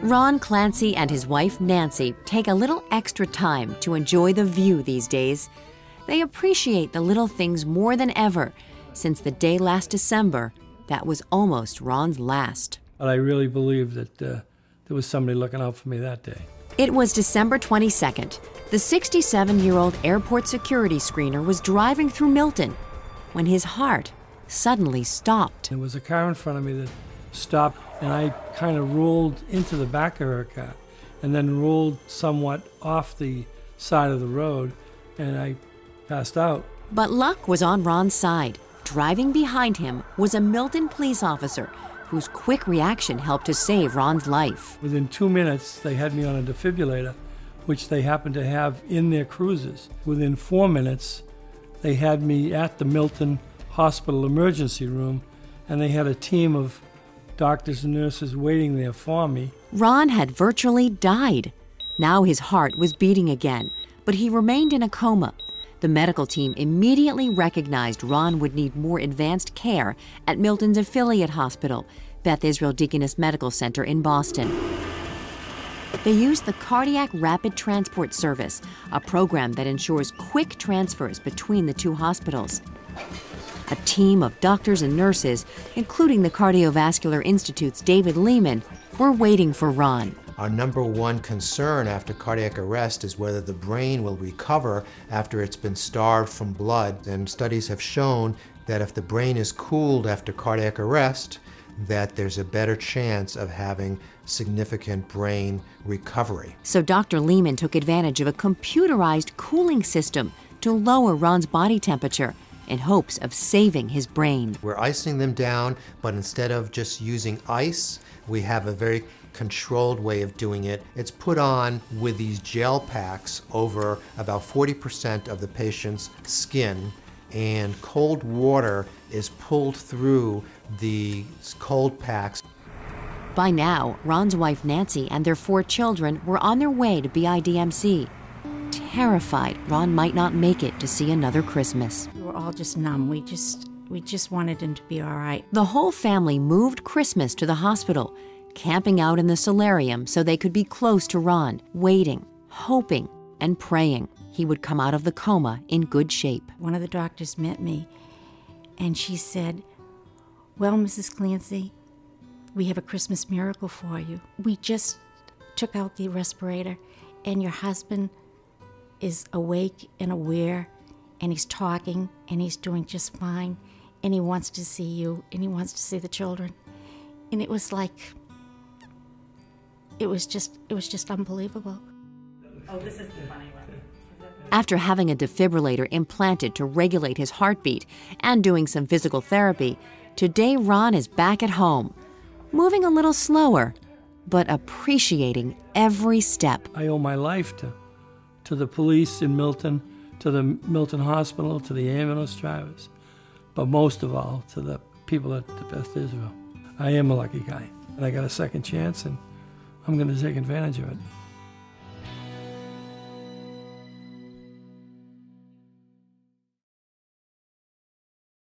Ron Clancy and his wife Nancy take a little extra time to enjoy the view these days. They appreciate the little things more than ever since the day last December that was almost Ron's last. But I really believe that there was somebody looking out for me that day. It was December 22nd. The 67-year-old airport security screener was driving through Milton when his heart suddenly stopped. There was a car in front of me that stopped, and I kind of rolled into the back of her car and then rolled somewhat off the side of the road, and I passed out. But luck was on Ron's side. Driving behind him was a Milton police officer whose quick reaction helped to save Ron's life. Within 2 minutes, they had me on a defibrillator, which they happened to have in their cruisers. Within 4 minutes, they had me at the Milton Hospital emergency room, and they had a team of doctors and nurses waiting there for me. Ron had virtually died. Now his heart was beating again, but he remained in a coma. The medical team immediately recognized Ron would need more advanced care at Milton's affiliate hospital, Beth Israel Deaconess Medical Center in Boston. They used the Cardiac Rapid Transport Service, a program that ensures quick transfers between the two hospitals. A team of doctors and nurses, including the CardioVascular Institute's David Lehman, were waiting for Ron. Our number one concern after cardiac arrest is whether the brain will recover after it's been starved from blood. And studies have shown that if the brain is cooled after cardiac arrest, that there's a better chance of having significant brain recovery. So Dr. Lehman took advantage of a computerized cooling system to lower Ron's body temperature in hopes of saving his brain. We're icing them down, but instead of just using ice, we have a very controlled way of doing it. It's put on with these gel packs over about 40% of the patient's skin, and cold water is pulled through the cold packs. By now, Ron's wife Nancy and their 4 children were on their way to BIDMC. Terrified Ron might not make it to see another Christmas. We were all just numb. We just wanted him to be all right. The whole family moved Christmas to the hospital, camping out in the solarium so they could be close to Ron, waiting, hoping, and praying he would come out of the coma in good shape. One of the doctors met me, and she said, "Well, Mrs. Clancy, we have a Christmas miracle for you. We just took out the respirator, and your husband is awake and aware, and he's talking, and he's doing just fine, and he wants to see you, and he wants to see the children." And it was like, it was just unbelievable. Oh, this is the funny one. After having a defibrillator implanted to regulate his heartbeat and doing some physical therapy, today Ron is back at home, moving a little slower, but appreciating every step. I owe my life to the police in Milton, to the Milton Hospital, to the ambulance drivers, but most of all to the people at the Beth Israel. I am a lucky guy, and I got a second chance, and I'm going to take advantage of it.